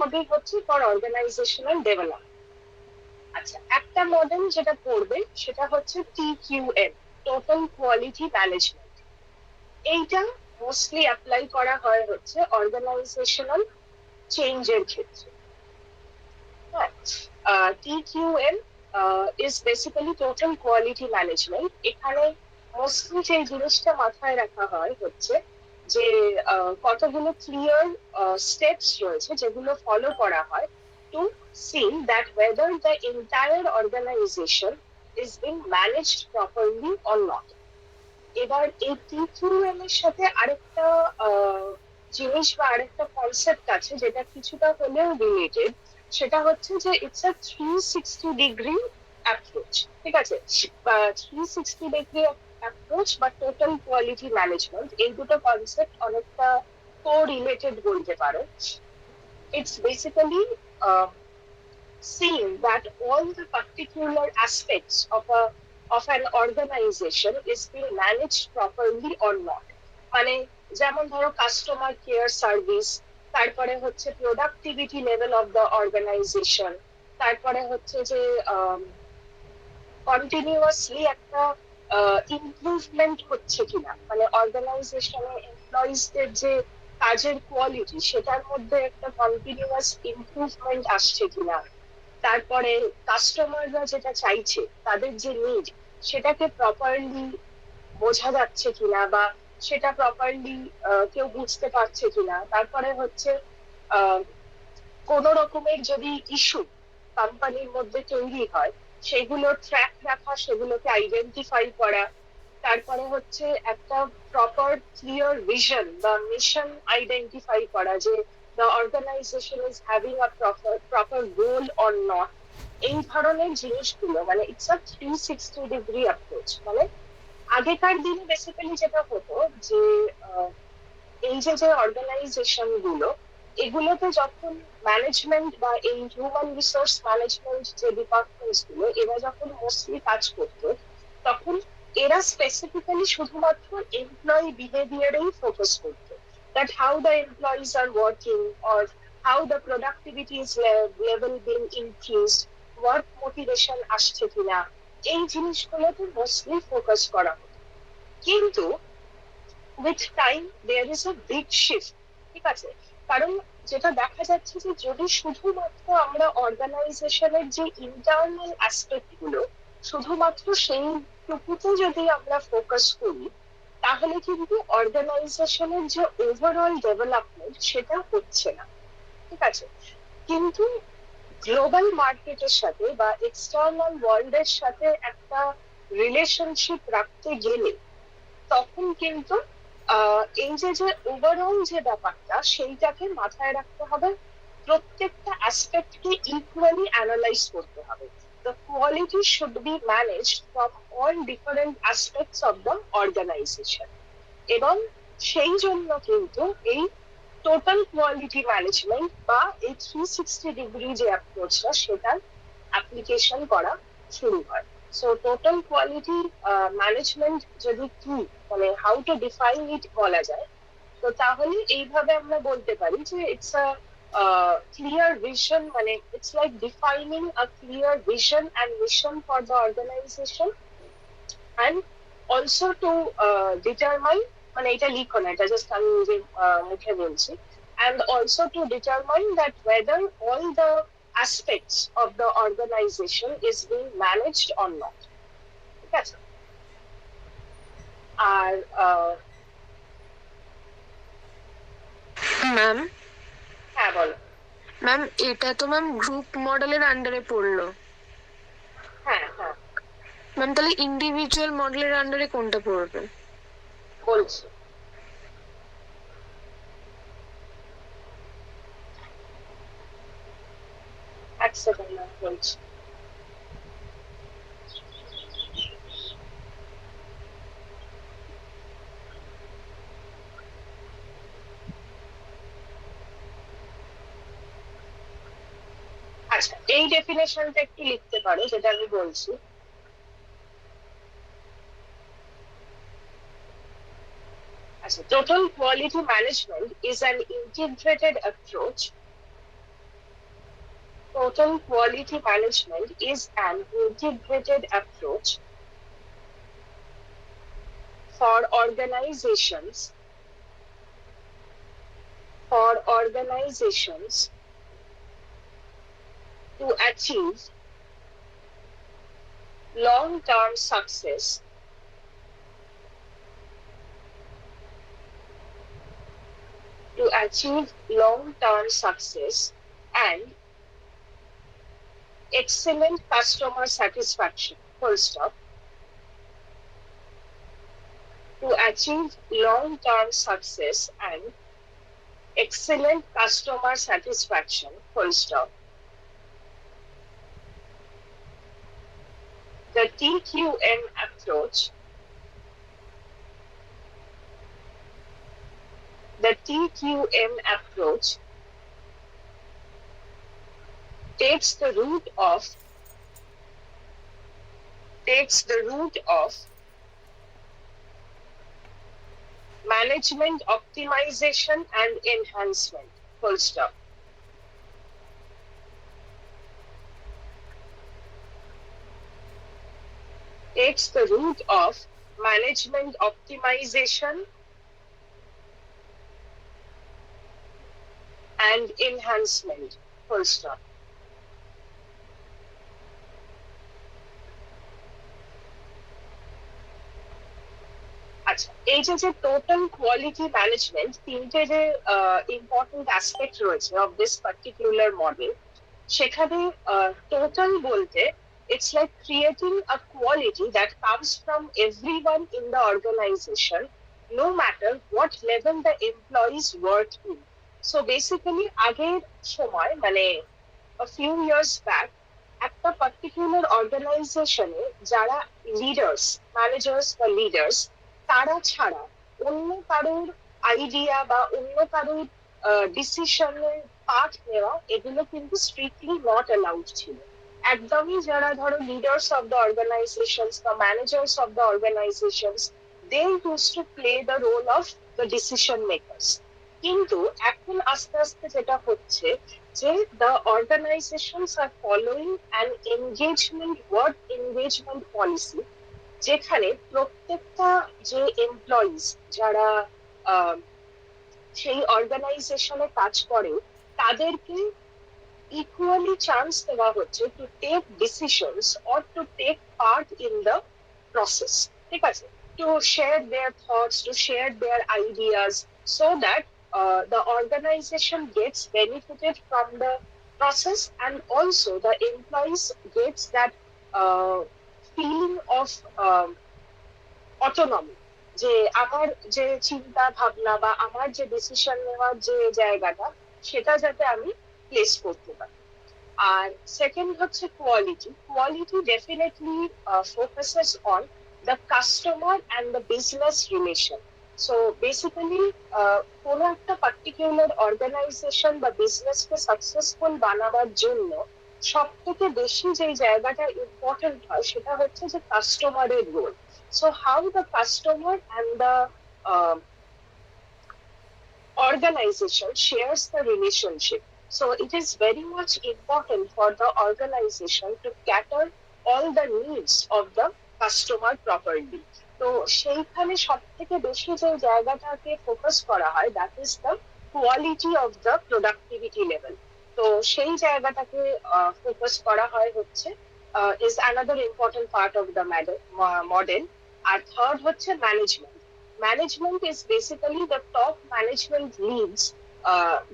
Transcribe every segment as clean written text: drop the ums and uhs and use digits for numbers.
Model হচ্ছে for organisational development. আচ্ছা, একটা মডেল যেটা পড়বে সেটা হচ্ছে TQM, টোটাল কোয়ালিটি ম্যানেজমেন্ট। এইটা মোস্টলি অ্যাপ্লাই করা হয় হচ্ছে অর্গানাইজেশনাল চেঞ্জের ক্ষেত্রে। হ্যাঁ, TQM is basically total quality management. এখানে মোস্টলি যে জিনিসটা মাথায় রাখা হয় হচ্ছে যে কতগুলো ক্লিয়ার স্টেপস রয়েছে যেগুলো ফলো করা হয় to see that whether the entire organization is being managed properly or not. এবার এই TQM এর সাথে আরেকটা জিনিস বা আরেকটা কনসেপ্ট আছে যেটা কিছুটা হলেও রিলেটেড। সেটা হচ্ছে যে ইটস আ 360 ডিগ্রি অ্যাপ্রোচ। ঠিক আছে, বা 360 ডিগ্রি অ্যাপ্রোচ বা টোটাল কোয়ালিটি ম্যানেজমেন্ট, এই দুটো কনসেপ্ট অনেকটা কো রিলেটেড বলতে পারো। It's basically seeing that all the particular aspects of an organization is being managed properly or not. মানে যেমন ধরো কাস্টমার কেয়ার সার্ভিস, তারপরে হচ্ছে productivity level of the organization, তারপরে হচ্ছে যে কন্টিনিউয়াসলি একটা ইমপ্রুভমেন্ট হচ্ছে কিনা, মানে অর্গানাইজেশনে এমপ্লয়িজদের যে কাজের কোয়ালিটি সেটার মধ্যে একটা কন্টিনিউয়াস ইমপ্রুভমেন্ট আসছে কিনা, তারপরে কাস্টমাররা যেটা চাইছে তাদের যে নিড সেটাকে প্রপারলি বোঝা যাচ্ছে কিনা বা সেটা প্রপারলি কেউ বুঝতে পারছে কিনা, তারপরে হচ্ছে আহ কোন রকমের যদি ইস্যু কোম্পানির মধ্যে তৈরি হয় সেগুলো ট্র্যাক রাখা, সেগুলোকে আইডেন্টিফাই করা, তারপরে হচ্ছে একটা প্রপার ক্লিয়ার ভিশন বা মিশন আইডেন্টিফাই করা যে the organization is having a proper goal or not। এই ধরনের জিনিসগুলো মানে ইটস আ 360 ডিগ্রি অ্যাপ্রোচ। মানে আগেকার দিনে বেসিক্যালি যেটা হতো যে এই যে যে অর্গানাইজেশন গুলো, এগুলোতে যখন ম্যানেজমেন্ট বা এই হিউম্যান রিসোর্স ম্যানেজমেন্ট যে ডিপার্টমেন্টস গুলো এরা যখন মোস্টলি কাজ করতো, তখন এরা স্পেসিফিক্যালি শুধুমাত্র এমপ্লয়ি বিহেভিয়ারেই ফোকাস করতো, that how the employees are working or how the productivity is level being increased, work motivation আসছে কিনা, এই জিনিসগুলোতে মোস্টলি ফোকাস করা হতো। কিন্তু with time there is a big shift. ঠিক আছে, কারণ যেটা দেখা যাচ্ছে যে যদি শুধুমাত্র আমরা অর্গানাইজেশনের যে ইন্টারনাল অ্যাসপেক্ট গুলো শুধুমাত্র সেইটুকুতে যদি আমরা ফোকাস করি, তাহলে কিন্তু অর্গানাইজেশনের যে ওভারঅল ডেভেলপমেন্ট সেটা হচ্ছে না। ঠিক আছে, কিন্তু গ্লোবাল মার্কেটের সাথে বা এক্সটার্নাল ওয়ার্ল্ডের সাথে একটা রিলেশনশিপ রাখতে গেলে তখন কিন্তু এই যে যে ওভারঅল যে ব্যাপারটা সেইটাকে মাথায় রাখতে হবে, প্রত্যেকটা অ্যাসপেক্টকে ইকুয়ালি অ্যানালাইজ করতে হবে। The quality should be managed from all different aspects of the organization. এবং সেই জন্য কিন্তু এই টোটাল কোয়ালিটি ম্যানেজমেন্ট বা এই 360 ডিগ্রি যে অ্যাপ্রোচটা সেটার অ্যাপ্লিকেশন করা শুরু হয়। সো টোটাল কোয়ালিটি ম্যানেজমেন্ট যদি কি মানে হাউ টু ডিফাইন ইট বলা যায়, তো তাহলে এইভাবে আমরা বলতে পারি যে ইটস আ ক্লিয়ার ভিশন, মানে it's like defining a clear vision and mission for the organization, and also to determine, মানে এটা লিখো না, এটা জাস্ট আমি নিজে মুখে বলছি, and also to determine that whether all the aspects of the organization is being managed or not। ঠিক আছে, আর ম্যাম হ্যাঁ বলো। ম্যাম এটা তো ম্যাম গ্রুপ মডেলের আন্ডারে পড়লো। হ্যাঁ হ্যাঁ, ম্যাম তাহলে ইন্ডিভিজুয়াল মডেলের আন্ডারে কোনটা পড়বে? বলছি। এক সেকেন্ড ম্যাম, বলছি। আচ্ছা, এই ডেফিনেশনটা একটু লিখতে পারো যেটা আমি বলছি। আচ্ছা, total quality management is an integrated approach total quality management is an integrated approach for organizations to achieve long-term success and excellent customer satisfaction. Full stop. To achieve long-term success and excellent customer satisfaction. Full stop. The TQM approach takes the root of management optimization and enhancement. Full stop. Takes the root of management optimization and enhancement. Full stop. আচ্ছা, এই যে total quality management, তিনটে যে important aspect রয়েছে of this particular model, সেখানে total বলতে it's like creating a quality that comes from everyone in the organization, no matter what level the employees work in. So basically, আগের সময় মানে a few years back, একটা particular অর্গানাইজেশনে যারা leaders, managers বা leaders, তারা ছাড়া অন্য কারোর আইডিয়া বা অন্য কারোর ডিসিশনের পার্ট নেওয়া, এগুলো কিন্তু স্ট্রিক্টলি নট অ্যালাউড ছিল। একদমই যারা ধরো লিডার্স অফ দ্য অর্গানাইজেশনস বা managers of the organizations, they use to play the role of the decision makers. কিন্তু এখন আস্তে আস্তে যেটা হচ্ছে যে the organizations are following an work engagement policy, যেখানে প্রত্যেকটা যে এমপ্লয়িজ যারা সেই অর্গানাইজেশনে কাজ করে, তাদেরকে equally chance দেওয়া হচ্ছে to take decisions or to take part in the process. ঠিক আছে? To share their thoughts, to share their ideas, so that the organization gets benefited from the process, and also the employees gets that feeling of autonomy, যে আমার যে চিন্তা ভাবনা বা আমার যে ডিসিশন নেওয়ার যে জায়গাটা, সেটা যাতে আমি প্লেস করতে পারি। আর সেকেন্ড হচ্ছে quality definitely focuses on the customer and the business relation. So basically কোনো একটা পার্টিকুলার অর্গানাইজেশন বা বিজনেসকে সাকসেসফুল বানাবার জন্য সব থেকে বেশি যে জায়গাটা ইম্পর্টেন্ট হয়, সেটা হচ্ছে যে কাস্টমারের রোল। So how the customer and the organization shares the relationship. So it is very much important for the organization to cater all the needs of the customer properly. তো সেইখানে সব থেকে বেশি যে জায়গাটাকে ফোকাস করা হয়, that is the quality of the productivity level. তো সেই জায়গাটাকে ফোকাস করা হয় হচ্ছে is another important part of the model. আর থার্ড হচ্ছে management. Management is basically the top management leads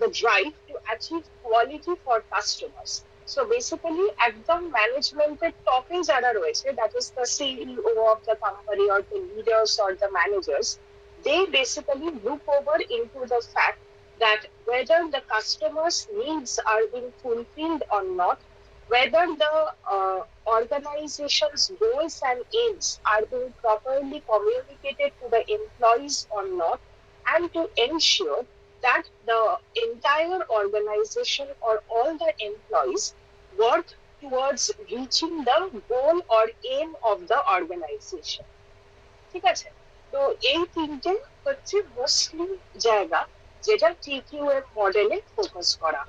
the drive to achieve quality for customers. So basically, একদম ম্যানেজমেন্টের টপে যারা রয়েছে, that is the CEO of the company or the leaders or the managers, they basically look over into the fact that whether the customers' needs are being fulfilled or not, whether the organization's goals and aims are being properly communicated to the employees or not, and to ensure that the entire organization or all the employees work towards reaching the goal or aim of the organization. ঠিক আছে? তো এই তিনটে হচ্ছে mostly জায়গা যেটা TQM মডেলে focus করা।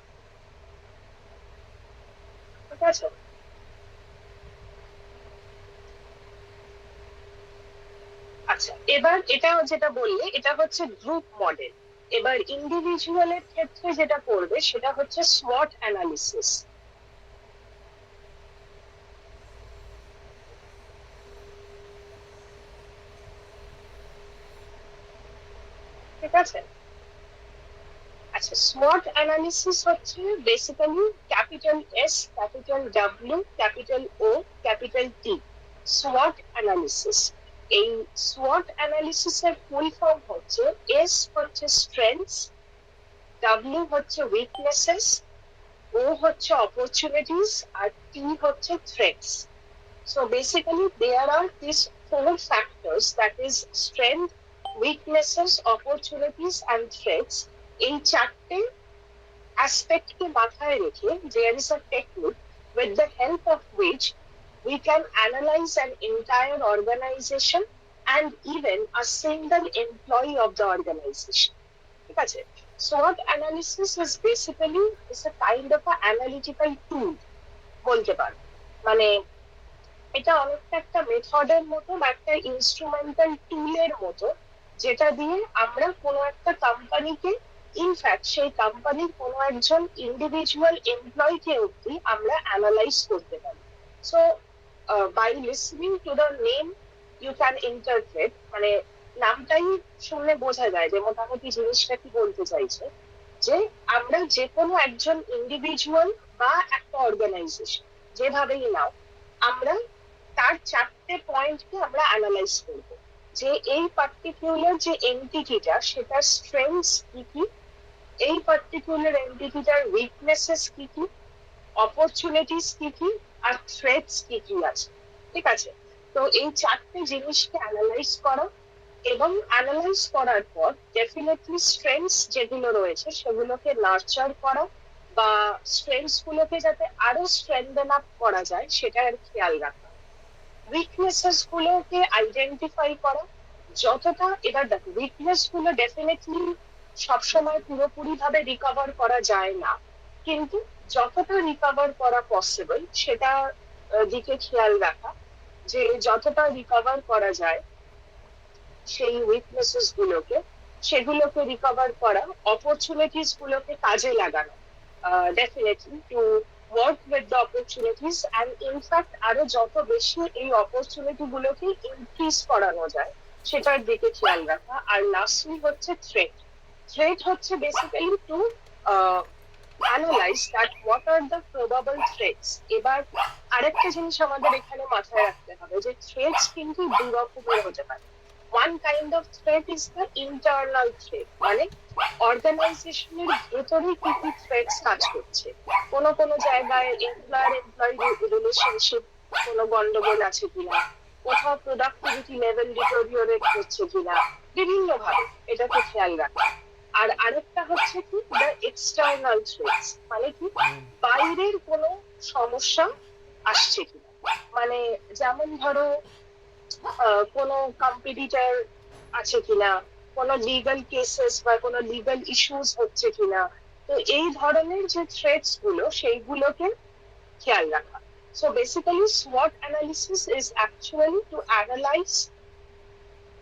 আছে? আচ্ছা, এবার এটা যেটা বললে এটা হচ্ছে গ্রুপ মডেল। এবার ইন্ডিভিজুয়ালের ক্ষেত্রে যেটা করবে সেটা হচ্ছে SWOT অ্যানালিসিস। ঠিক আছে? আচ্ছা, SWOT অ্যানালিসিস হচ্ছে basically capital S, capital W, capital O, capital T, SWOT analysis. এই SWOT অ্যানালিসিস এর ফুল ফর্ম হচ্ছে এস হচ্ছে স্ট্রেংথস, ডাব্লিউ হচ্ছে উইকনেসেস, ও হচ্ছে অপরচুনিটিস, আর টি হচ্ছে threats. So basically, there are these four factors, that is strength, weaknesses, opportunities, and threats. এই চারটে aspect কে মাথায় রেখে there is a technique with the help of which we can analyze an entire organization and even a single employee of the organization. ঠিক আছে? SWOT analysis is basically is a kind of a analytical tool বলতে পারো। মানে এটা অনেকটা একটা মেথডের মতো বা একটা ইনস্ট্রুমেন্টাল টুলের মতো, যেটা দিয়ে আমরা কোনো একটা কোম্পানিকে, ইনফ্যাক্ট সেই কোম্পানির কোনো একজন ইন্ডিভিজুয়াল এমপ্লয়িকে অব্দি আমরা অ্যানালাইজ করতে পারি। So by listening to the name you can interpret, মানে নামটাই শুনলে বোঝা যায় যে মোটামুটি জিনিসটা কি বলতে চাইছে, যে আমরা যে কোনো একজন ইন্ডিভিজুয়াল বা একটা অর্গানাইজেশন যেভাবেই নাও, আমরা তার চারটে পয়েন্টকে আমরা অ্যানালাইজ করব, যে এই পার্টিকুলার যে এন্টিটিটা সেটার স্ট্রেংথস কি কি, এই পার্টিকুলার এন্টিটিটার উইকনেসেস কি কি, অপরচুনিটিস কি কি, আর থ্রেটস কি কি আছে। ঠিক আছে? তো এই চারটে জিনিসকে অ্যানালাইজ করা, এবং অ্যানালাইজ করার পর ডেফিনেটলি স্ট্রেংথস যেগুলো রয়েছে সেগুলোকে নার্চার করা, বা স্ট্রেংথস গুলোকে যাতে আরো স্ট্রেংথেন আপ করা যায় সেটার খেয়াল রাখা, উইকনেসেস গুলোকে আইডেন্টিফাই করা যতটা। এবার দেখো, উইকনেস গুলো ডেফিনেটলি সবসময় পুরোপুরি ভাবে রিকভার করা যায় না, কিন্তু যতটা রিকভার করা পসিবল সেটা দিকে খেয়াল রাখা, যে যতটা রিকভার করা যায় সেই উইকনেসেস গুলোকে, সেগুলোকে রিকভার করা, অপরচুনিটিস গুলোকে কাজে লাগানো, definitely to work with the opportunities and in fact আরো যত বেশি এই অপরচুনিটি গুলোকে ইনক্রিজ করানো যায় সেটার দিকে খেয়াল রাখা। আর লাস্টলি হচ্ছে থ্রেট। থ্রেট হচ্ছে basically to analyse that what are the probable threats. এবার আরেকটা জিনিস আমাদের এখানে মাথায় রাখতে হবে, যে থ্রেটস কিন্তু দু রকমের হতে পারে। One kind of threat is the internal threat, মানে অর্গানাইজেশনের ভেতরে কি কি থ্রেটস কাজ করছে, কোনো কোনো জায়গায় এমপ্লয়ার এমপ্লয়ি রিলেশনশিপ কোনো গন্ডগোল আছে কিনা, কোথাও প্রোডাক্টিভিটি লেভেল ডিটোরিওরেট হচ্ছে কিনা, বিভিন্ন ভাবে এটাকে খেয়াল রাখা। আর আরেকটা হচ্ছে কি দ্য এক্সটার্নাল থ্রেটস, মানে কি বাইরের কোনো সমস্যা আসছে কিনা, মানে যেমন ধরো কোনো কম্পিটিটর আছে কিনা, কোনো লিগাল কেসেস বা কোনো লিগাল ইস্যুস হচ্ছে কিনা। তো এই ধরনের যে থ্রেটস গুলো সেইগুলোকে খেয়াল রাখা। So basically SWOT analysis is actually to analyze,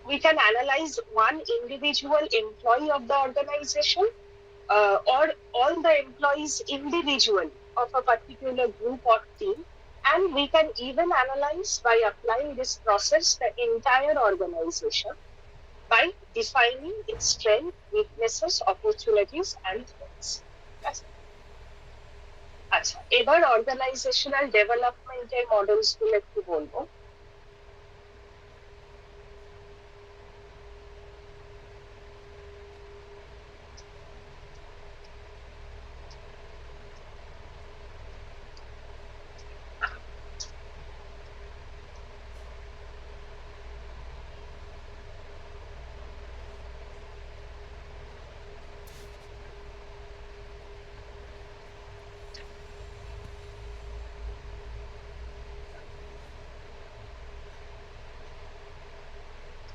we can analyze one individual employee of the organization, or all the employees individually of a particular group or team, and we can even analyze by applying this process the entire organization by defining its strengths, weaknesses, opportunities, and threats. আচ্ছা, এবার organisational ডেভেলপমেন্টের models গুলো একটু বলবো।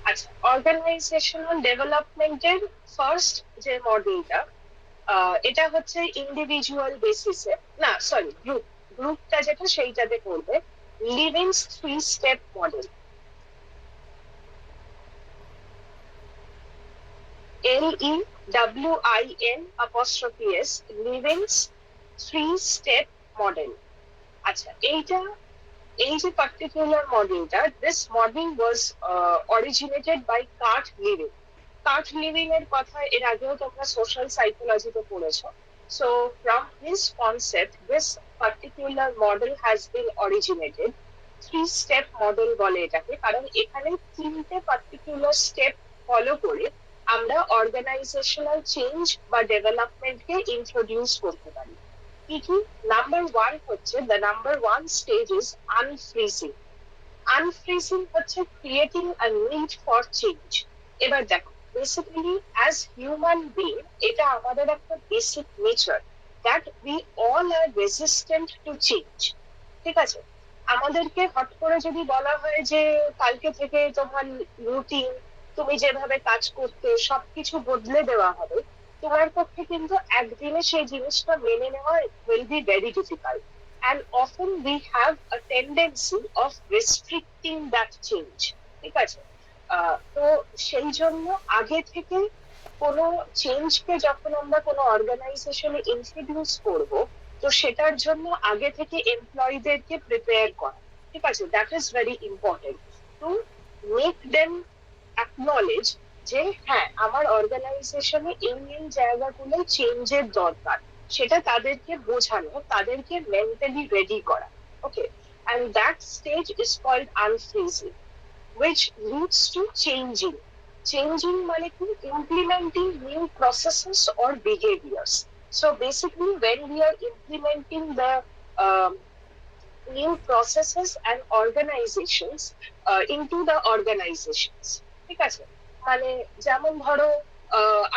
আচ্ছা, organisational ডেভেলপমেন্টের first যে মডেলটা, এটা হচ্ছে ইন্ডিভিজুয়াল বেসিসে, না সরি, গ্রুপ গ্রুপটা যেটা সেইটাতে করবে Lewin's 3 step model. LEWIN', Lewin's 3 step model. আচ্ছা, এই যে পার্টিকুলার মডেলটা, this model was originated by Kurt Lewin. Kurt Lewin এর কথা এর আগেও তোমরা সোশ্যাল সাইকোলজিতে পড়েছো। So from his concept, this particular model has been originated. 3 step model বলে এটাকে, কারণ এখানে 3টে পার্টিকুলার স্টেপ ফলো করে আমরা অর্গানাইজেশনাল চেঞ্জ বা ডেভেলপমেন্টকে ইন্ট্রোডিউস করতে পারি। কি কি? নাম্বার 1 হচ্ছে, the number 1 stage is unfreezing. Unfreezing হচ্ছে creating a need for change. এবার দেখো, বেসিক্যালি অ্যাজ হিউম্যান বিং, এটা আমাদের একটা basic nature that we all are resistant to change. ঠিক আছে? আমাদেরকে হট করে যদি বলা হয় যে কালকে থেকে তোমার রুটিন, তুমি যেভাবে কাজ করতে, সবকিছু বদলে দেওয়া হবে, তোমার পক্ষে কিন্তু একদিনে সেই জিনিসটা মেনে নেওয়া will be very difficult. And often we have a tendency of restricting that change. ঠিক আছে? তো সেই জন্য আগে থেকে কোনো চেঞ্জকে যখন আমরা কোনো অর্গানাইজেশনে ইন্ট্রোডিউস করব, তো সেটার জন্য আগে থেকে এমপ্লয়ীদেরকে প্রিপেয়ার করা। ঠিক আছে? That is very important to make them acknowledge যে হ্যাঁ, আমার অর্গানাইজেশনে এই জায়গাগুলো চেঞ্জের দরকার, সেটা তাদেরকে বোঝানো, তাদেরকে মেন্টালি রেডি করা। ওকে, and that stage is called unfreezing, which leads to changing. Changing মানে কি? Implementing new processes or behaviors. So basically, when we are implementing the um, new processes and organizations into the organizations. ঠিক আছে? মানে যেমন ধরো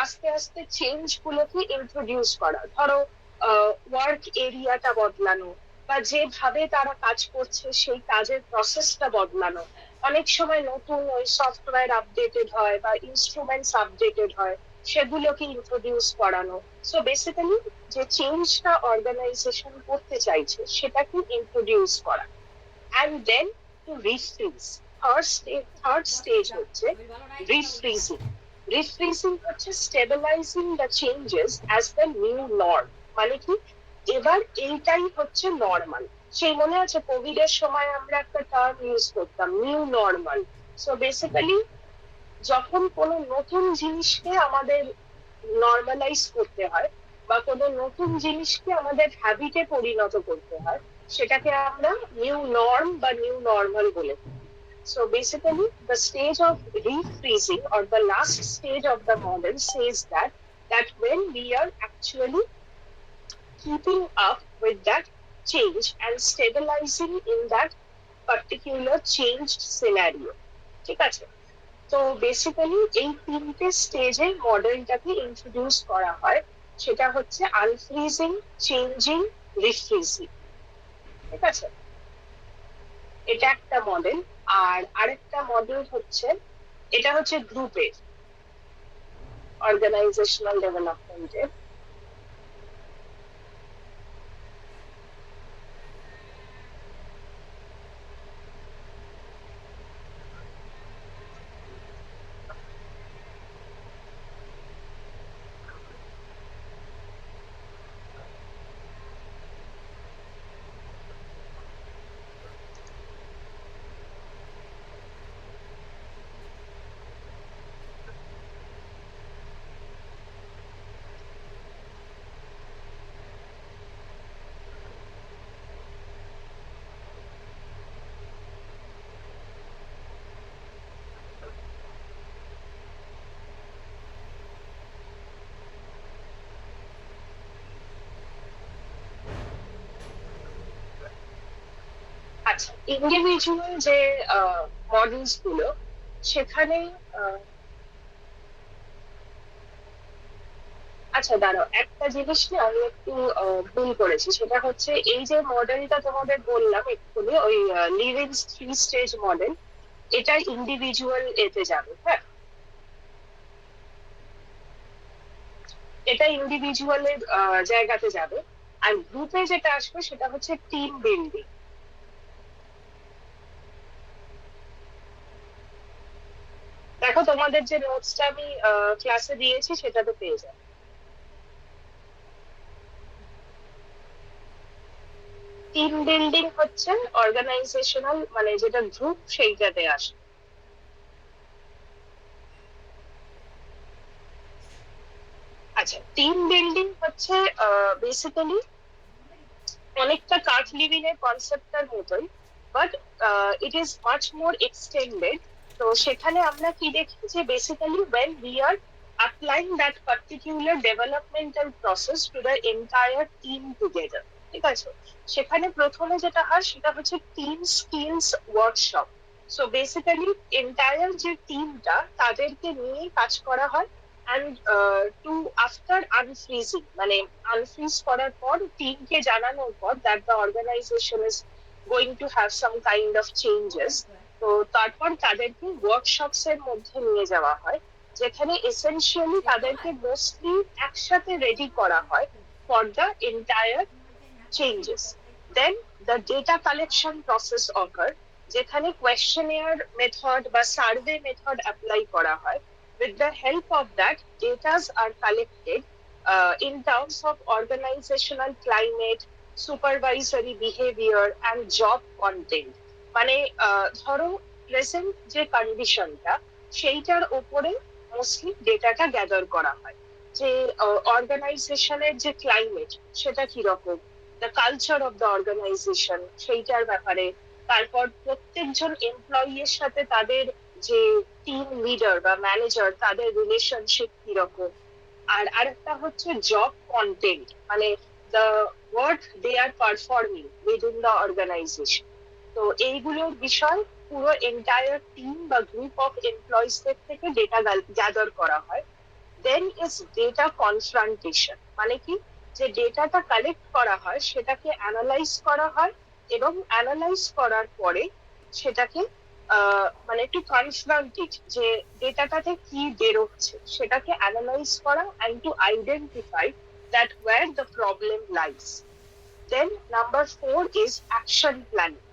আস্তে আস্তে change গুলোকে ইন্ট্রোডিউস করা, ধরো ওয়ার্ক এরিয়াটা বদলানো, বা যেভাবে তারা কাজ করছে সেই কাজের প্রসেসটা বদলানো। অনেক সময় নতুন ওই সফটওয়্যার আপডেটেড হয় বা ইনস্ট্রুমেন্টস আপডেটেড হয়, সেগুলোকে ইন্ট্রোডিউস করানো। সো বেসিক্যালি যে চেঞ্জটা অর্গানাইজেশন করতে চাইছে সেটাকে ইন্ট্রোডিউস করা। And then to refreeze, third stage হচ্ছে রিফ্রিজিং। রিফ্রিজিং হচ্ছে stabilising the changes as the new norm. মানে কি? এবার এইটাই হচ্ছে নর্মাল। সেই মনে আছে কোভিড এর সময় আমরা একটা টার্ম ইউজ করতাম, নিউ নর্মাল। সো বেসিক্যালি যখন কোনো নতুন জিনিসকে আমাদের নর্মালাইজ করতে হয় বা কোনো নতুন জিনিসকে আমাদের হ্যাবিটে পরিণত করতে হয়, সেটাকে আমরা নিউ নর্ম বা নিউ নর্মাল বলে থাকি। So basically, the stage of refreezing or the last stage of the model says that when we are actually keeping up with that change and stabilizing in that particular changed scenario. ঠিক আছে? তো basically এই 3টে স্টেজে মডেলটাকে introduce করা হয়, সেটা হচ্ছে আনফ্রিজিং, চেঞ্জিং, রিফ্রিজিং। ঠিক আছে? এটা একটা মডেল। আর আরেকটা মডেল হচ্ছে, এটা হচ্ছে গ্রুপের অর্গানাইজেশনাল ডেভেলপমেন্টের। আচ্ছা, ইন্ডিভিজুয়াল যে মডেলস গুলো, সেখানে আচ্ছা দাঁড়াও, একটা জিনিস নিয়ে আমি একটু ভুল করেছি। সেটা হচ্ছে এই যে মডেলটা তোমাদের বললাম এক্ষুনি, ওই লিভিংস 3 স্টেজ মডেল, এটা ইন্ডিভিজুয়াল এতে যাবে। হ্যাঁ, এটা ইন্ডিভিজুয়ালের জায়গাতে যাবে। আর গ্রুপে যেটা আসবে সেটা হচ্ছে টিম বিল্ডিং। দেখো তোমাদের যে নোটসটা আমি ক্লাসে দিয়েছি সেটাতে পেয়ে যাবে। টিম বিল্ডিং হচ্ছে অর্গানাইজেশনাল মানে যেটা গ্রুপ সেইটাতে আসে। আচ্ছা, টিম বিল্ডিং হচ্ছে বেসিক্যালি অনেকটা কার্ড লিভিং এর কনসেপ্টটার মতোই, but it is much more extended. তো সেখানে আমরা কি দেখি যে basically when we are applying that particular developmental process to the entire team together, ঠিক আছে, সেখানে প্রথমে যেটা হয় সেটা হচ্ছে team skills workshop. So basically entire যে টিমটা তাদেরকে নিয়ে কাজ করা হয়। অ্যান্ড টু আফটার আনফ্রিজিং মানে আনফ্রিজ করার পর টিমকে জানানোর পর that the organization is going to have some kind of changes. তো তারপর তাদেরকে ওয়ার্কশপস এর মধ্যে নিয়ে যাওয়া হয়, যেখানে এসেনশিয়ালি তাদেরকে মোস্টলি একসাথে রেডি করা হয় for the entire changes. Then the data collection process occur, যেখানে কোয়েশ্চেনিয়ার মেথড বা সার্ভে মেথড অ্যাপ্লাই করা হয়। With the help of that, data are collected in terms of organizational climate, supervisory behavior, and job content. মানে ধরো present যে কন্ডিশনটা সেইটার উপরে মোস্টলি ডেটাটা গ্যাদার করা হয়, যে অর্গানাইজেশনের যে ক্লাইমেট সেটা কিরকম, the culture of the organization সেইটার ব্যাপারে। তারপর প্রত্যেকজন এমপ্লয়ি এর সাথে তাদের যে টিম লিডার বা ম্যানেজার তাদের রিলেশনশিপ কিরকম। আর আরেকটা হচ্ছে জব কন্টেন্ট, মানে the work they are performing within the organization. তো এইগুলোর বিষয় পুরো এন্টায়ার টিম বা গ্রুপ অফ এমপ্লয়িজদের থেকে ডেটা গ্যাদার করা হয়। দেন ইজ ডেটা কনফ্রন্টেশন, মানে কি, যে ডেটাটা কালেক্ট করা হয় সেটাকে অ্যানালাইজ করা হয়, এবং অ্যানালাইজ করার পরে সেটাকে মানে একটু কনফ্রন্টেড যে ডেটাটাতে কি বেরোচ্ছে সেটাকে অ্যানালাইজ করা and to identify that where the problem lies. Then number 4 is action planning.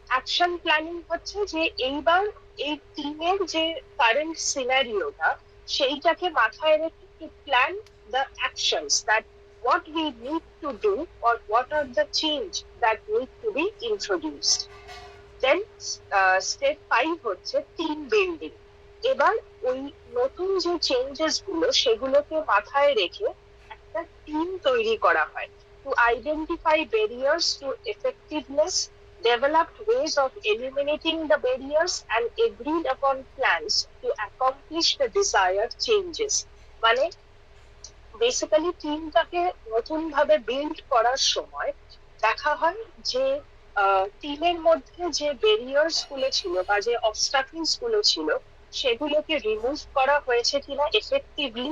Action planning হচ্ছে যে এইবার এই টিমের যে কারেন্ট সিনারিওটা সেইটাকে মাথায় রেখে to plan the actions that what we need to do or what are the change that need to be introduced. Then step 5 হচ্ছে টিম বিল্ডিং। এবার ওই নতুন যে চেঞ্জেস গুলো সেগুলোকে মাথায় রেখে একটা টিম তৈরি করা হয় to identify barriers two effectiveness, developed ways of eliminating the barriers, and agreed upon plans to accomplish the desired changes. মানে বেসিক্যালি টিমটাকে নতুন ভাবে বিল্ড করার সময় দেখা হয় যে টিমের মধ্যে যে ব্যারিয়ার্স গুলো ছিল বা যে অবস্টাকলস গুলো ছিল সেগুলোকে রিমুভ করা হয়েছে কিনা এফেক্টিভলি।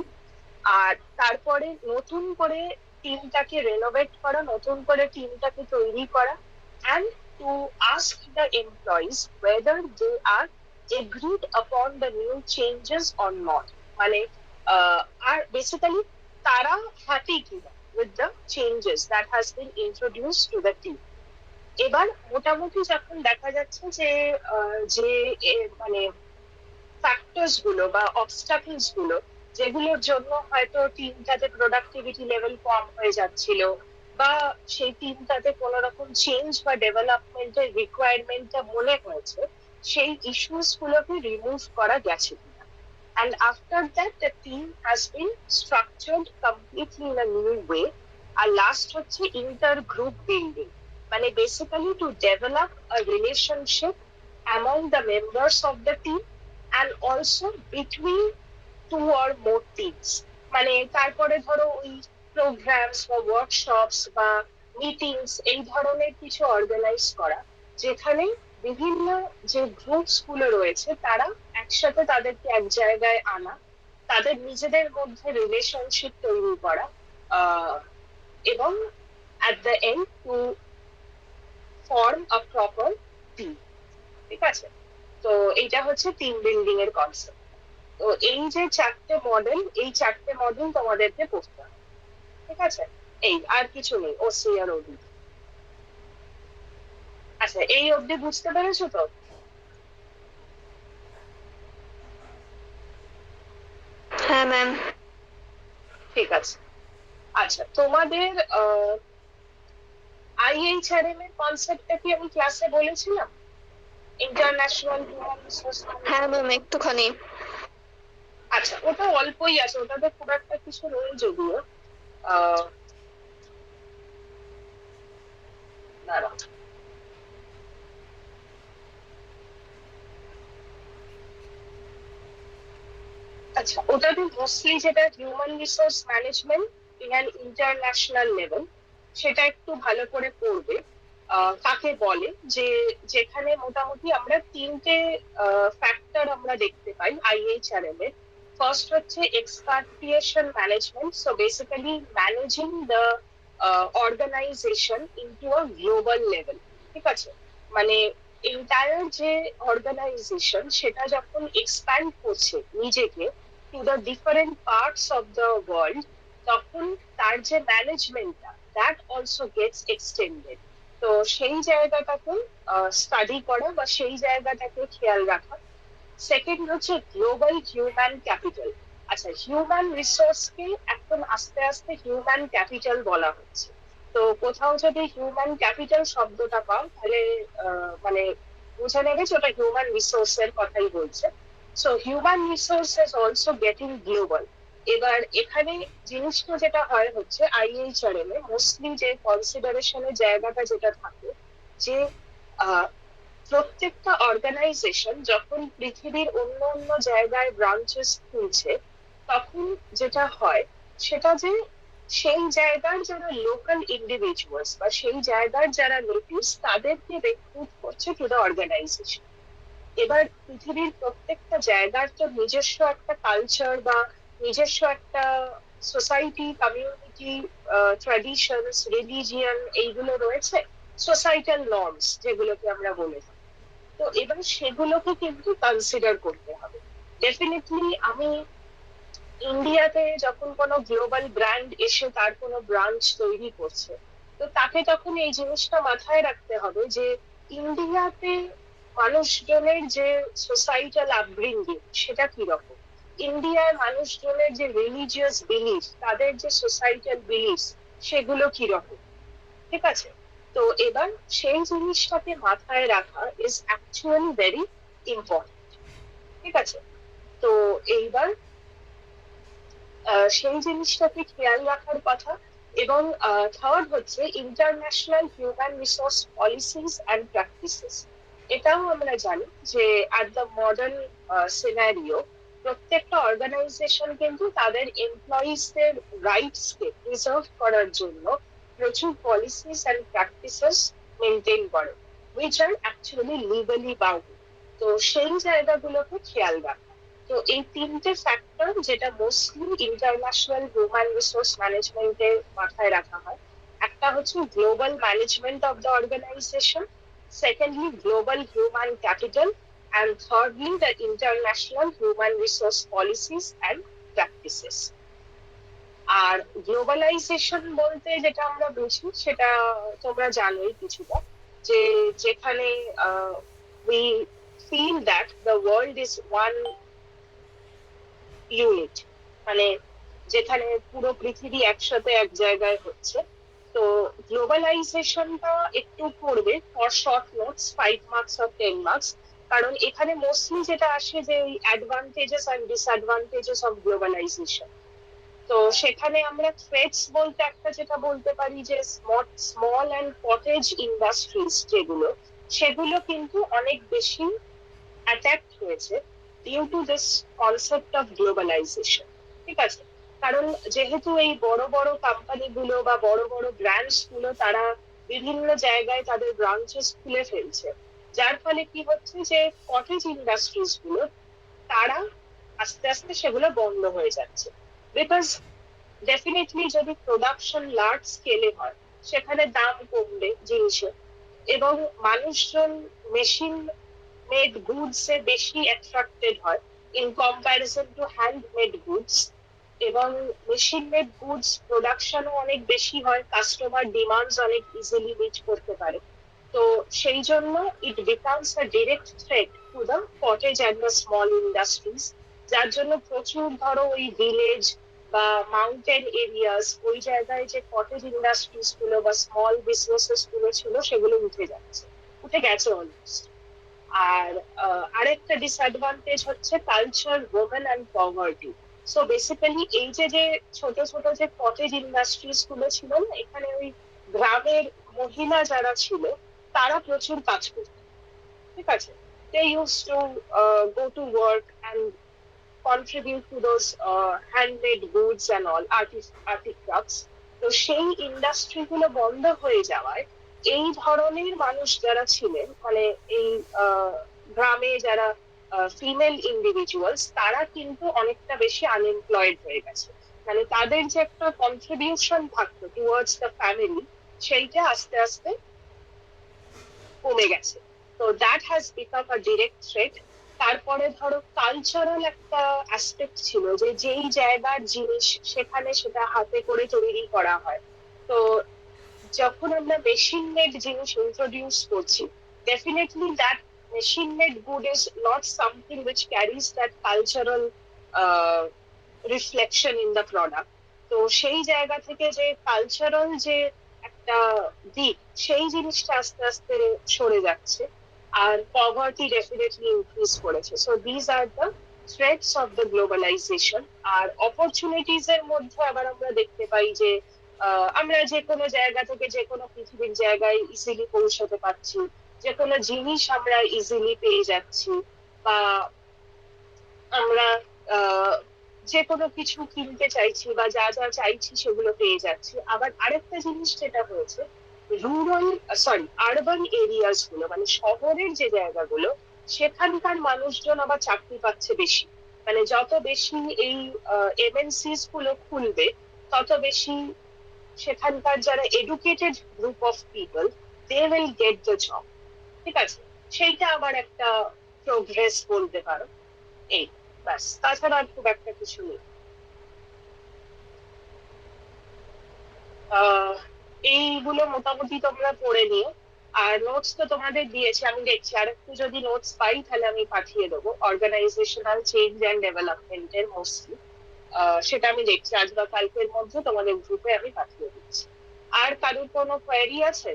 আর তারপরে নতুন করে টিমটাকে রেনোভেট করা, নতুন করে টিমটাকে তৈরি করা, and to ask the employees whether they are agreed upon the new changes or not. মানে আর বেসিক্যালি তারা হ্যাপি কিনা with the changes that has been introduced to the team. এবার মোটামুটি যখন দেখা যাচ্ছে যে যে মানে ফ্যাক্টরস গুলো বা অবস্টাকলস গুলো যেগুলোর জন্য হয়তো টিমটাতে প্রোডাক্টিভিটি লেভেল কম হয়ে যাচ্ছিল, বা সেই টিমটাতে কোনো রকম চেঞ্জ বা ডেভেলপমেন্টের রিকোয়ারমেন্টটা মনে হয়েছে, সেই ইস্যুস গুলোকে রিমুভ করা গেছে কিনা। And after that, the team has been structured completely in a new way. আর লাস্ট হচ্ছে ইন্টার গ্রুপ বিল্ডিং, মানে basically to develop a relationship among the members of the team and also between two or more teams. মানে তারপরে ধরো ওই programs বা workshops বা meetings এই ধরনের কিছু অর্গানাইজ করা, যেখানে বিভিন্ন যে গ্রুপস গুলো রয়েছে তারা একসাথে তাদেরকে এক জায়গায় আনা, তাদের নিজেদের মধ্যে রিলেশনশিপ তৈরি করা, এবং at the end to form a proper team। ঠিক আছে, তো এইটা হচ্ছে টিম বিল্ডিং এর কনসেপ্ট। তো এই যে চারটে মডেল, এই চারটে মডেল তোমাদেরকে পড়তে হবে, ঠিক আছে। এই আর কিছু নেই, ওসি আর ওডি। আচ্ছা, এই অবধি বুঝতে পেরেছো তো? হ্যাঁ ম্যাম। ঠিক আছে। আচ্ছা, তোমাদের আইএইচআরএম এর কনসেপ্টটা কি আমি ক্লাসে বলেছিলাম? ইন্টারন্যাশনাল হিউম্যান রিসোর্স হ্যাঁ ম্যাম, ম্যানেজমেন্ট। একটুখানি। আচ্ছা, ওটা অল্পই আছে, ওটাতে খুব একটা কিছু নেই যদিও। আহ দাঁড়াও। আচ্ছা, ওটাতে মোস্টলি যেটা human resource management in an international level, সেটা একটু ভালো করে পড়বে। কাকে বলে, যে যেখানে মোটামুটি আমরা তিনটে ফ্যাক্টর আমরা দেখতে পাই আইএইচআরএম এর। ফার্স্ট হচ্ছে expatriation management, so basically managing the organisation into a global level. ঠিক আছে, মানে এন্টায়ার যে অর্গানাইজেশন সেটা যখন এক্সপ্যান্ড করছে নিজেকে to the different parts of the world, তখন তার যে ম্যানেজমেন্টটা দ্যাট অলসো গেটস এক্সটেন্ডেড। তো সেই জায়গাটাকে স্টাডি করা বা সেই জায়গাটাকে খেয়াল রাখা। সেকেন্ড হচ্ছে গ্লোবাল হিউম্যান ক্যাপিটাল। আচ্ছা, হিউম্যান রিসোর্সকে এখন আস্তে আস্তে হিউম্যান ক্যাপিটাল বলা হচ্ছে। তো কোথাও যদি হিউম্যান ক্যাপিটাল শব্দটা পাও, তাহলে মানে বুঝে নেবে যে ওটা হিউম্যান রিসোর্স এর কথাই বলছে। So human resource is also getting global. এবার এখানে জিনিসটা যেটা হয় হচ্ছে আইএইচআরএম এ মোস্টলি যে কনসিডারেশনের জায়গাটা যেটা থাকে, যে প্রত্যেকটা অর্গানাইজেশন যখন পৃথিবীর অন্য অন্য জায়গায় ব্রাঞ্চেস খুলছে, তখন যেটা হয় সেটা যে সেই জায়গার যারা লোকাল ইন্ডিভিজুয়ালস বা সেই জায়গার যারা নেটিভস তাদেরকে রিক্রুট করছে টু দ্য অর্গানাইজেশন। এবার পৃথিবীর প্রত্যেকটা জায়গার তো নিজস্ব একটা কালচার বা নিজস্ব একটা সোসাইটি, কমিউনিটি, ট্র্যাডিশনস, রিলিজিয়ন, এইগুলো রয়েছে, সোসাইটাল নর্মস যেগুলোকে আমরা বলে থাকি। তো এবার সেগুলোকে কিন্তু কনসিডার করতে হবে। ডেফিনেটলি আমি ইন্ডিয়াতে যখন কোনো গ্লোবাল ব্র্যান্ড এসে তার কোনো ব্রাঞ্চ তৈরি করছে, তো তাকে তখন এই জিনিসটা মাথায় রাখতে হবে যে ইন্ডিয়াতে মানুষজনের যে সোসাইটাল আপব্রিঙ্গিং সেটা কি রকম, ইন্ডিয়ার মানুষজনের যে রিলিজিয়াস বিলিফ, তাদের যে সোসাইটাল বিলিফ, সেগুলো কি রকম। ঠিক আছে, তো এবার সেই জিনিসটাকে মাথায় রাখা ইজ অ্যাকচুয়ালি ভেরি ইম্পর্টেন্ট। ঠিক আছে, তো এইবার সেই জিনিসটাকে খেয়াল রাখার কথা। এবং থার্ড হচ্ছে international human resource policies and practices. এটাও আমরা জানি যে অ্যাট দ্য মডার্ন সিনারিও প্রত্যেকটা অর্গানাইজেশন কিন্তু তাদের এমপ্লয়িজদের রাইটসকে প্রিজার্ভ করার জন্য প্রচুর পলিসিস অ্যান্ড প্র্যাকটিসেস মেনটেন করে, which are actually legally bound. তো সেই জায়গাগুলোকে খেয়াল রাখা। তো এই তিনটে ফ্যাক্টর যেটা মোস্টলি ইন্টারন্যাশনাল হিউম্যান রিসোর্স ম্যানেজমেন্টে মাথায় রাখা হয়, একটা হচ্ছে global management of the organization, secondly global human capital, and thirdly the international human resource policies and practices. আর গ্লোবালাইজেশন বলতে যেটা আমরা বুঝি সেটা তোমরা জানোই কিছুটা, যে যেখানে we feel that the world is one unit, মানে যেখানে পুরো পৃথিবী একসাথে এক জায়গায় হচ্ছে। তো গ্লোবালাইজেশনটা একটু পড়বে for short notes, 5 marks or 10 marks. কারণ এখানে মোস্টলি যেটা আসে যে advantages and disadvantages of globalization. তো সেখানে আমরা থ্রেটস বলতে একটা যেটা বলতে পারি যে স্মল অ্যান্ড কটেজ ইন্ডাস্ট্রিজ যেগুলো, সেগুলো কিন্তু অনেক বেশি অ্যাট্যাক্ট হয়েছে due to this concept of globalization. ঠিক আছে, কারণ যেহেতু এই বড় বড় কোম্পানিগুলো বা বড় বড় ব্র্যান্ডস গুলো তারা বিভিন্ন জায়গায় তাদের ব্রাঞ্চেস খুলে ফেলছে, যার ফলে কি হচ্ছে যে কটেজ ইন্ডাস্ট্রিজ গুলো তারা আস্তে আস্তে সেগুলো বন্ধ হয়ে যাচ্ছে। বিকজ ডেফিনেটলি যদি প্রোডাকশন লার্জ স্কেলে হয়, সেখানে দাম কমবে জিনিসের, এবং মানুষজন মেশিন মেড গুডস এ বেশি অ্যাট্রাক্টেড হয় in comparison two handmade goods. এবং মেশিন মেড গুডস প্রোডাকশনও অনেক বেশি হয়, কাস্টমার ডিমান্ডস অনেক ইজিলি মিট করতে পারে। তো সেই জন্য it becomes a direct threat to the cottage and the small industries, যার জন্য প্রচুর ধরো ওই ভিলেজ বা মাউন্টেন এরিয়াস, ওই জায়গায় যে কটেজ ইন্ডাস্ট্রিজ গুলো বা স্মল বিজনেসেস গুলো ছিল সেগুলো উঠে গেছে অলমোস্ট। আর আরেকটা ডিসঅ্যাডভান্টেজ হচ্ছে culture, women and poverty. So basically এই যে যে ছোট ছোট যে কটেজ ইন্ডাস্ট্রিজ গুলো ছিল না, এখানে ওই গ্রামের মহিলা যারা ছিল তারা প্রচুর কাজ করত, ঠিক আছে। They use to go to work and contribute to those handmade goods and all artifacts. তো সেই ইন্ডাস্ট্রি গুলো বন্ধ হয়ে যাওয়ায় এই ধরনের মানুষ যারা ছিলেন, মানে এই গ্রামে যারা ফিমেল ইন্ডিভিজুয়ালস, তারা কিন্তু অনেকটা বেশি আনএমপ্লয়েড হয়ে গেছে। মানে তাদের যে একটা কন্ট্রিবিউশন থাকতো টুয়ার্ডস দ্য ফ্যামিলি, সেইটা আস্তে আস্তে কমে গেছে। তো that has become a direct threat. তারপরে ধরো কালচারাল একটা অ্যাসপেক্ট ছিল, যে যেই জায়গার জিনিস সেখানে সেটা হাতে করে তৈরি করা হয়। তো যখন আমরা মেশিন মেড জিনিস ইন্ট্রোডিউস করছি, definitely that machine made good is not something which carries that cultural reflection in the product. তো সেই জায়গা থেকে যে কালচারাল যে একটা দিক, সেই জিনিসটা আস্তে আস্তে সরে যাচ্ছে, আর পভার্টি ডেফিনেটলি ইনক্রিজ করেছে। So these are the threats of the globalization. আর অপরচুনিটিজ এর মধ্যে আবার আমরা দেখতে পাই যে আমরা যে কোনো জায়গা থেকে যে কোনো পৃথিবীর জায়গায় ইজিলি পৌঁছতে পারছি, যে কোনো জিনিস আমরা ইজিলি পেয়ে যাচ্ছি, বা আমরা যে কোনো কিছু কিনতে চাইছি বা যা যা চাইছি সেগুলো পেয়ে যাচ্ছি। আবার আরেকটা জিনিস যেটা হয়েছে, রুরাল আরবান এরিয়াস গুলো, মানে শহরের যে জায়গাগুলো, সেখানকার মানুষজন আবার চাকরি পাচ্ছে বেশি। মানে যত বেশি এই এমএনসিস গুলো খুলবে, তত বেশি সেখানকার যারা educated group of people, they will get the job, ঠিক আছে। সেইটা আবার একটা প্রোগ্রেস বলতে পারো। এই ব্যাস, তাছাড়া আর খুব একটা কিছু নেই। এইগুলো মোটামুটি তোমরা পড়ে নিও। আর নোটস তো তোমাদের দিয়েছি, আমি দেখছি আর একটু যদি নোটস পাই তাহলে আমি পাঠিয়ে দেবো। অর্গানাইজেশনাল চেঞ্জ অ্যান্ড ডেভেলপমেন্টের মোস্টলি, সেটা আমি দেখছি আজ বা কালকের মধ্যে তোমাদের গ্রুপে আমি পাঠিয়ে দিচ্ছি। আর কারোর কোনো কোয়েরি আছে?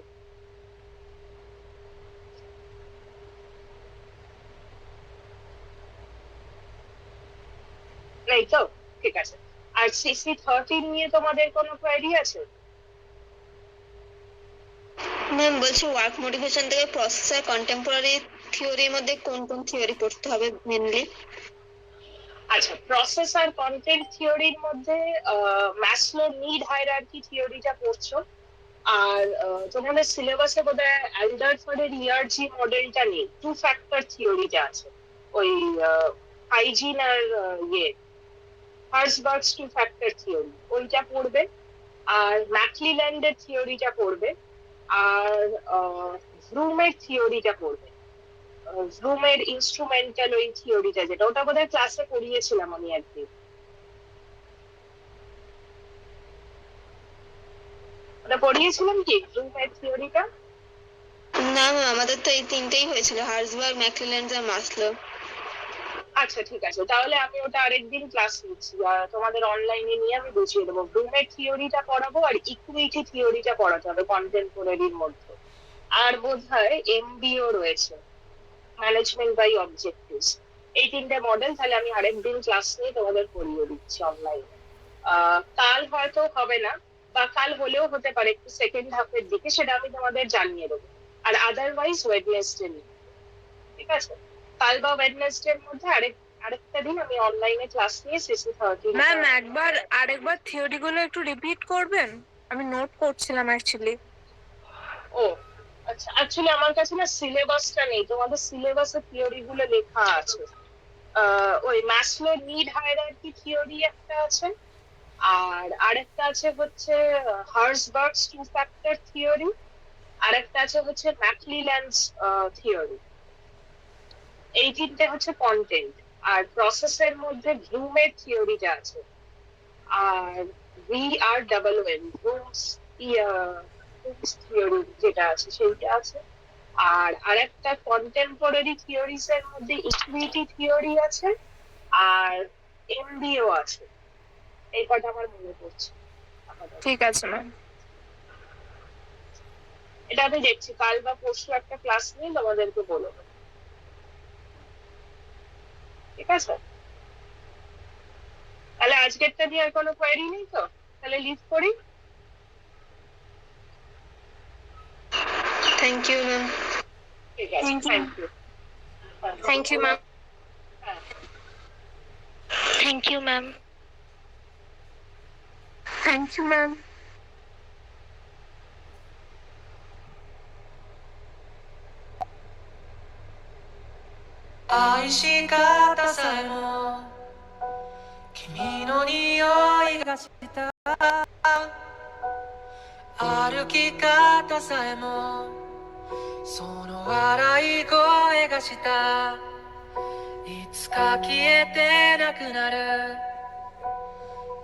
নেই তো? ঠিক আছে। আর CC13 নিয়ে তোমাদের কোনো কোয়েরি আছে? ম্যাম বলছি ওয়ার্ক মোটিভেশন থেকে প্রসেস আর কন্টেম্পোরারি থিওরির মধ্যে কোন কোন থিওরি পড়তে হবে মেনলি? আচ্ছা, প্রসেস আর কন্টেন্ট থিওরির মধ্যে ম্যাসলো নিড হায়ারার্কি থিওরিটা পড়ছো। আর তোমাদের সিলেবাসে বোধহয় অ্যালডারসনের ইআরজি মডেলটা নেই, টু ফ্যাক্টর থিওরিটা আছে। ওই হাইজিন আর হার্সবার্গস টু ফ্যাক্টর থিওরি, ওইটা পড়বে। আর ম্যাকলিল্যান্ডের থিওরিটা পড়বে। আর ভ্রুমের থিওরিটা পড়বে। ভ্রুমের ইনস্ট্রুমেন্টাল ওই থিওরিটা, যেটা ওটা বোধহয় ক্লাসে পড়িয়েছিলাম আমি একদিন। ওটা পড়িয়েছিলাম কি ভ্রুমের থিওরিটা? না ম্যাম, আমাদের তো এই তিনটেই হয়েছিল, হার্জবার্গ, ম্যাকলিল্যান্ড আর মাসলো। আচ্ছা ঠিক আছে, তাহলে আমি ওটা আরেকদিন ক্লাস নিচ্ছি, তোমাদের অনলাইনে নিয়ে আমি বুঝিয়ে দেবো। ব্লুমের থিওরিটা পড়াবো আর ইকুইটি থিওরিটা পড়াতে হবে কন্টেম্পোরারির মধ্যে। আর বোধহয় এমবিও রয়েছে, ম্যানেজমেন্ট বাই অবজেক্টিভস। এই তিনটে মডেল তাহলে আমি আরেকদিন ক্লাস নিয়ে তোমাদের পড়িয়ে দিচ্ছি অনলাইনে। কাল হয়তো হবে না, বা কাল হলেও হতে পারে একটু সেকেন্ড হাফের দিকে, সেটা আমি তোমাদের জানিয়ে দেবো। আর আদারওয়াইজ ওয়েডনেসডে নিয়ে, ঠিক আছে। কাল বা ওয়েডনেসডে এর মধ্যে আরেকটা দিন আমি অনলাইনে ক্লাস নিয়ে CC13। ম্যাম আরেকবার থিওরি গুলো একটু রিপিট করবেন, আমি নোট করছিলাম অ্যাকচুয়ালি। ও আচ্ছা, অ্যাকচুয়ালি আমার কাছে না সিলেবাসটা নেই, তোমাদের সিলেবাসে থিওরি গুলো লেখা আছে। ওই ম্যাসলো নিড হায়ারার্কি থিওরি একটা আছে, আর আরেকটা আছে হচ্ছে হার্সবার্গস টু ফ্যাক্টর থিওরি, আরেকটা আছে হচ্ছে ম্যাকলিল্যান্ডস থিওরি। এই তিনটে হচ্ছে কন্টেন্ট। আর প্রসেসের মধ্যে ব্লুমের থিওরিটা আছে। আর VRWN রুমস থিওরি যেটা আছে সেইটা আছে। আর আরেকটা কন্টেম্পোরারি থিওরিজ এর মধ্যে ইকুইটি থিওরি আছে, আর এমবিও আছে। এই কটা আমার মনে পড়ছে আপাতত। ঠিক আছে ম্যাম। এটা আমি দেখছি, কাল বা পরশু একটা ক্লাস নিয়ে তোমাদেরকে বলবো। ঠিক আছে, তাহলে আজকেরটা নিয়ে আর কোনো কোয়েরি নেই তো, তাহলে লিভ করি। Thank you ma'am. ঠিক আছে, Thank you. Thank you. Thank you ma'am. Thank you ma'am. Thank you ম্যাম।愛し方さえも君の匂いがした歩き方さえもその笑い声がしたいつか消えてなくなる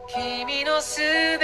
君のすべ